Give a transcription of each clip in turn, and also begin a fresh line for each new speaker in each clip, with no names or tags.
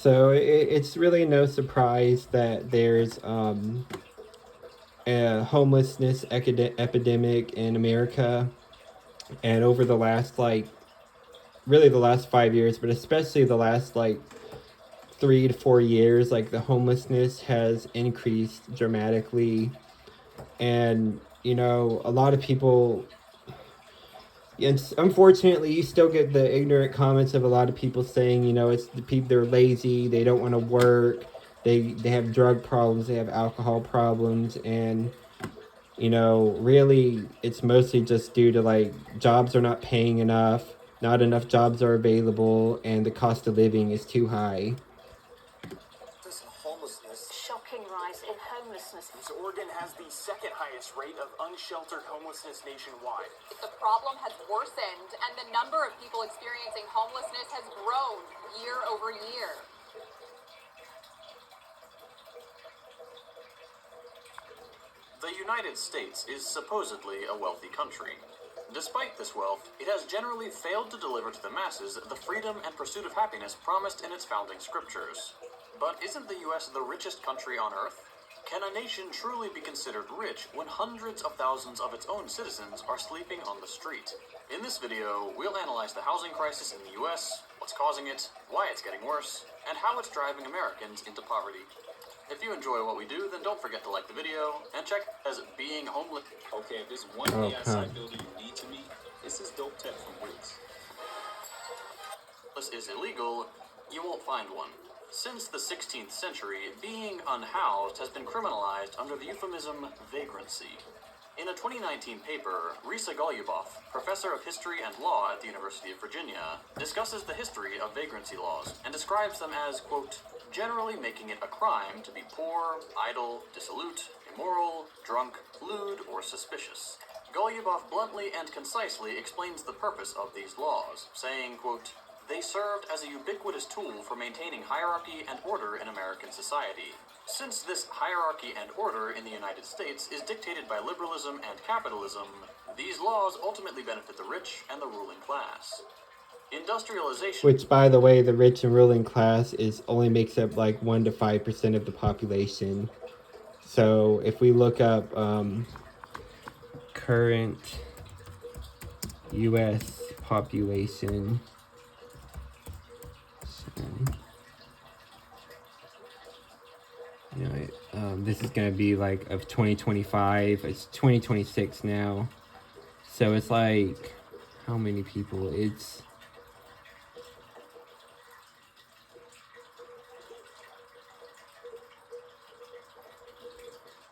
So it's really no surprise that there's a homelessness epidemic in America, and over the last really the last 5 years, but especially the last 3 to 4 years, the homelessness has increased dramatically, and a lot of people. And unfortunately, you still get the ignorant comments of a lot of people saying, it's the people, they're lazy, they don't want to work, they have drug problems, they have alcohol problems, and really, it's mostly just due to jobs are not paying enough, not enough jobs are available, and the cost of living is too high.
Homelessness.
Shocking rise in homelessness.
So Oregon has the second highest rate of unsheltered homelessness nationwide.
The problem has worsened, and the number of people experiencing homelessness has grown year over year.
The United States is supposedly a wealthy country. Despite this wealth, it has generally failed to deliver to the masses the freedom and pursuit of happiness promised in its founding scriptures. But isn't the U.S. the richest country on Earth? Can a nation truly be considered rich when hundreds of thousands of its own citizens are sleeping on the street? In this video, we'll analyze the housing crisis in the U.S., what's causing it, why it's getting worse, and how it's driving Americans into poverty. If you enjoy what we do, then don't forget to like the video, and check as being homeless.
Okay, if there's one AI builder you need to meet, it's this dope tech from Wix.
This is illegal, you won't find one. Since the 16th century, being unhoused has been criminalized under the euphemism vagrancy. In a 2019 paper, Risa Goluboff, professor of history and law at the University of Virginia, discusses the history of vagrancy laws and describes them as, quote, generally making it a crime to be poor, idle, dissolute, immoral, drunk, lewd, or suspicious. Goluboff bluntly and concisely explains the purpose of these laws, saying, quote, they served as a ubiquitous tool for maintaining hierarchy and order in American society. Since this hierarchy and order in the United States is dictated by liberalism and capitalism, these laws ultimately benefit the rich and the ruling class. Industrialization...
Which, by the way, the rich and ruling class only makes up 1 to 5% of the population. So if we look up current U.S. population... this is going to be of 2025. It's 2026 now. So it's how many people?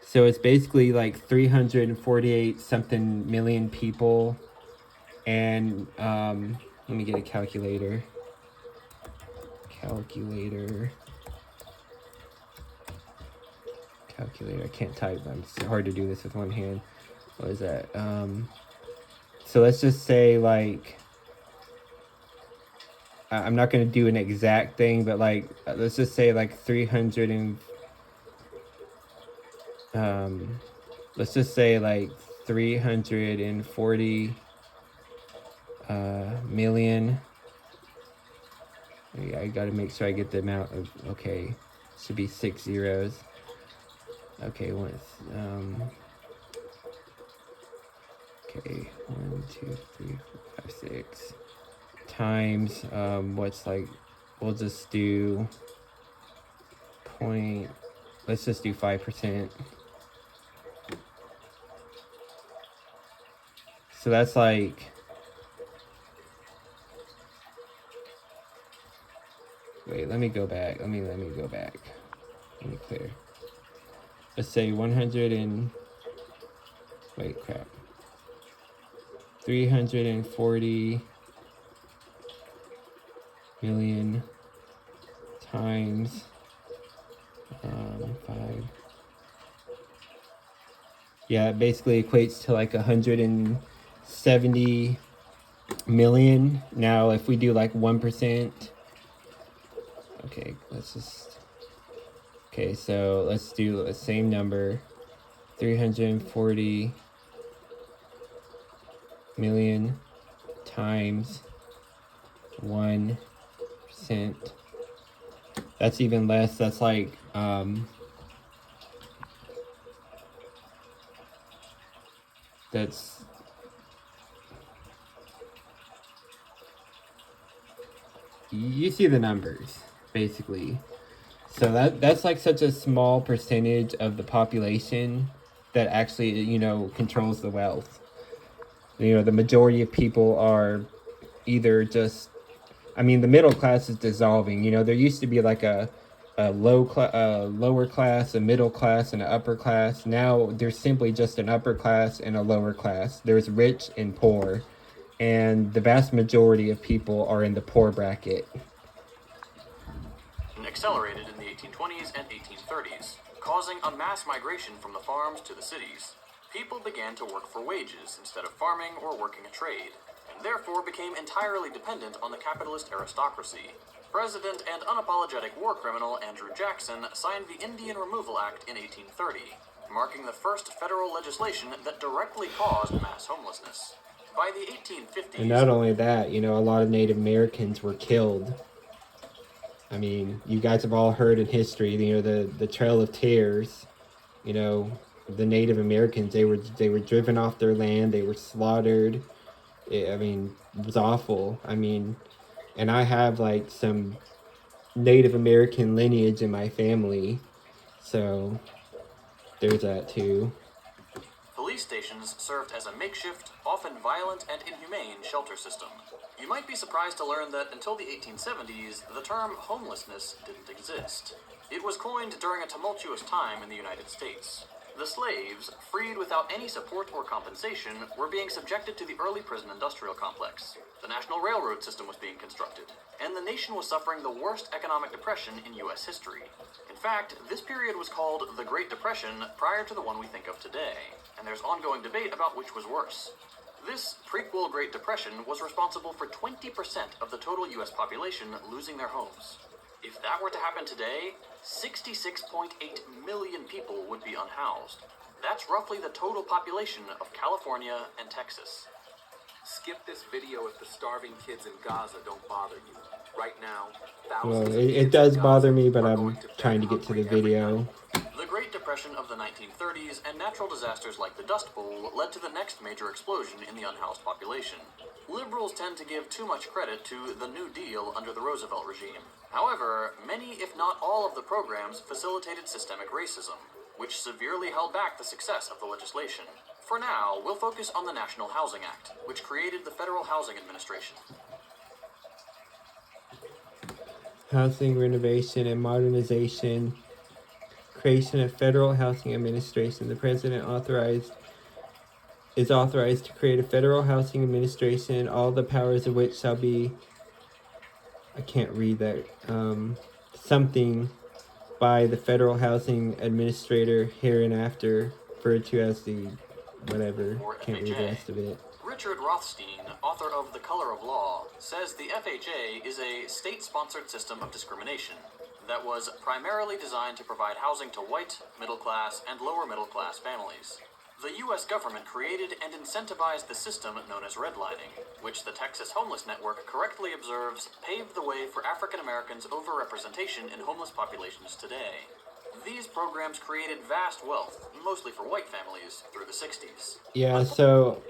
So it's basically 348 something million people. And let me get a calculator. I can't type. It's hard to do this with one hand. What is that? So let's just say I'm not going to do an exact thing, but let's just say 300 and let's just say 340 million. I gotta make sure I get the amount of, okay, should be 6 zeros. Okay, okay, 1, 2, 3, 4, 5, 6 times what's we'll just do let's just do 5%. So that's wait, let me go back. Let me go back. Let me clear. Let's say 340 million times 5. Yeah, it basically equates to 170 million. Now, if we do 1%, okay, so let's do the same number, 340 million times 1%. That's even less. That's like that's you see the numbers basically. So that's like such a small percentage of the population that actually, you know, controls the wealth. You know, the majority of people are either just, I mean, the middle class is dissolving. You know, there used to be like a lower class, a middle class, and an upper class. Now there's simply just an upper class and a lower class. There's rich and poor, and the vast majority of people are in the poor bracket.
Accelerated in the 1820s and 1830s, causing a mass migration from the farms to the cities. People began to work for wages instead of farming or working a trade, and therefore became entirely dependent on the capitalist aristocracy. President and unapologetic war criminal Andrew Jackson signed the Indian Removal Act in 1830, marking the first federal legislation that directly caused mass homelessness. By the 1850s...
And not only that, you know, a lot of Native Americans were killed. I mean, you guys have all heard in history, you know, the Trail of Tears, you know, the Native Americans, they were driven off their land, they were slaughtered. I mean, it was awful. I mean, and I have like some Native American lineage in my family, so there's that too.
Police stations served as a makeshift, often violent and inhumane shelter system. You might be surprised to learn that until the 1870s, the term homelessness didn't exist. It was coined during a tumultuous time in the United States. The slaves, freed without any support or compensation, were being subjected to the early prison industrial complex. The National Railroad system was being constructed, and the nation was suffering the worst economic depression in U.S. history. In fact, this period was called the Great Depression prior to the one we think of today, and there's ongoing debate about which was worse. This prequel Great Depression was responsible for 20% of the total U.S. population losing their homes. If that were to happen today, 66.8 million people would be unhoused. That's roughly the total population of California and Texas.
Skip this video if the starving kids in Gaza don't bother you. Right now,
Well,
thousands of
it
kids
does
in
bother
Gaza
me, but
are
I'm
going to bed
trying to get to the
hungry every
video.
night.
The Great Depression of the 1930s and natural disasters like the Dust Bowl led to the next major explosion in the unhoused population. Liberals tend to give too much credit to the New Deal under the Roosevelt regime. However, many, if not all, of the programs facilitated systemic racism, which severely held back the success of the legislation. For now, we'll focus on the National Housing Act, which created the Federal Housing Administration.
Housing renovation and modernization. Creation of Federal Housing Administration. The president is authorized to create a federal housing administration, all the powers of which shall be, I can't read that, something by the federal housing administrator hereinafter, referred to as the whatever,
Or
can't read the
FHA.
rest of it.
Richard Rothstein, author of The Color of Law, says the FHA is a state-sponsored system of discrimination that was primarily designed to provide housing to white, middle-class, and lower-middle-class families. The U.S. government created and incentivized the system known as redlining, which the Texas Homeless Network correctly observes paved the way for African Americans' overrepresentation in homeless populations today. These programs created vast wealth, mostly for white families, through the 60s.
Yeah, so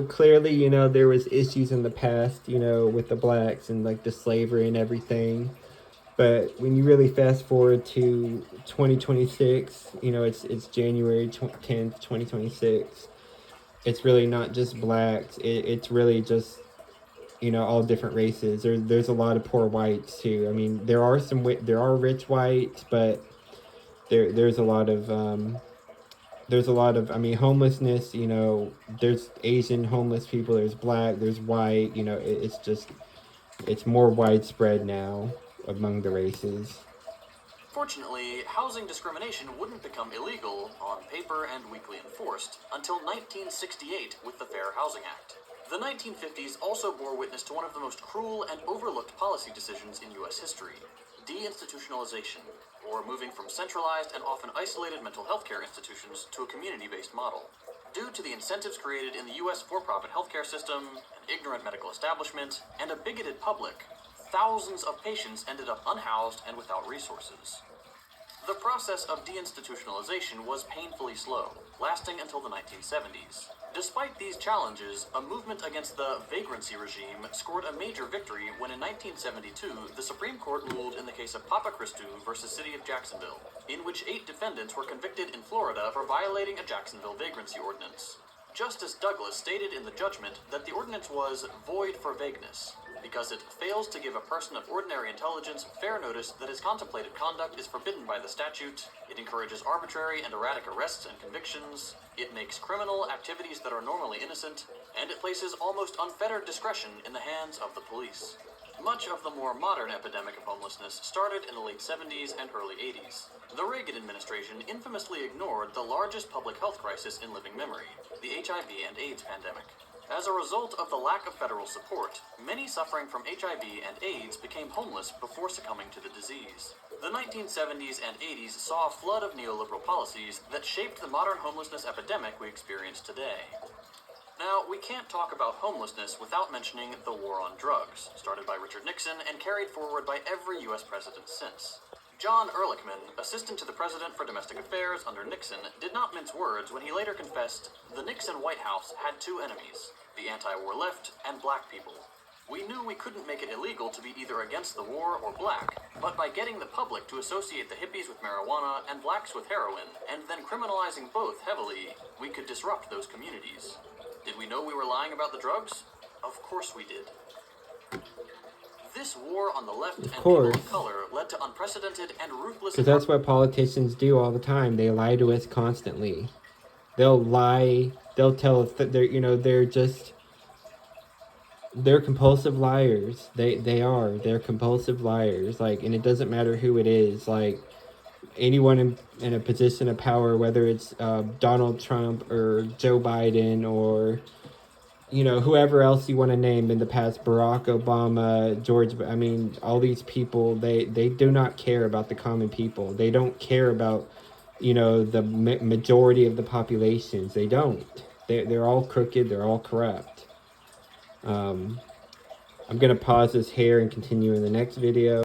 clearly, there was issues in the past, with the blacks and like the slavery and everything. But when you really fast forward to 2026, it's January 10th, 2026. It's really not just blacks. It's really just, all different races. There's a lot of poor whites too. I mean, there are rich whites, but there's a lot of I mean, homelessness. There's Asian homeless people. There's black. There's white. It's more widespread now among the races.
Fortunately, housing discrimination wouldn't become illegal, on paper and weakly enforced, until 1968 with the Fair Housing Act. The 1950s also bore witness to one of the most cruel and overlooked policy decisions in U.S. history: deinstitutionalization, or moving from centralized and often isolated mental health care institutions to a community-based model. Due to the incentives created in the U.S. for-profit healthcare system, an ignorant medical establishment, and a bigoted public, thousands of patients ended up unhoused and without resources. The process of deinstitutionalization was painfully slow, lasting until the 1970s. Despite these challenges, a movement against the vagrancy regime scored a major victory when in 1972, the Supreme Court ruled in the case of Papa Christou versus City of Jacksonville, in which 8 defendants were convicted in Florida for violating a Jacksonville vagrancy ordinance. Justice Douglas stated in the judgment that the ordinance was void for vagueness, because it fails to give a person of ordinary intelligence fair notice that his contemplated conduct is forbidden by the statute, it encourages arbitrary and erratic arrests and convictions, it makes criminal activities that are normally innocent, and it places almost unfettered discretion in the hands of the police. Much of the more modern epidemic of homelessness started in the late 70s and early 80s. The Reagan administration infamously ignored the largest public health crisis in living memory, the HIV and AIDS pandemic. As a result of the lack of federal support, many suffering from HIV and AIDS became homeless before succumbing to the disease. The 1970s and 80s saw a flood of neoliberal policies that shaped the modern homelessness epidemic we experience today. Now, we can't talk about homelessness without mentioning the war on drugs, started by Richard Nixon and carried forward by every U.S. president since. John Ehrlichman, assistant to the President for Domestic Affairs under Nixon, did not mince words when he later confessed, "The Nixon White House had 2 enemies, the anti-war left and black people. We knew we couldn't make it illegal to be either against the war or black, but by getting the public to associate the hippies with marijuana and blacks with heroin, and then criminalizing both heavily, we could disrupt those communities. Did we know we were lying about the drugs? Of course we did." This war on the left and people of color led to unprecedented and ruthless...
Because that's what politicians do all the time. They lie to us constantly. They'll lie. They'll tell us that they're compulsive liars. They're compulsive liars. Like, and it doesn't matter who it is. Like, anyone in a position of power, whether it's Donald Trump or Joe Biden or, you know, whoever else you want to name in the past, Barack Obama, all these people, they do not care about the common people. They don't care about, you know, the majority of the populations. They don't. They're all crooked. They're all corrupt. I'm going to pause this here and continue in the next video.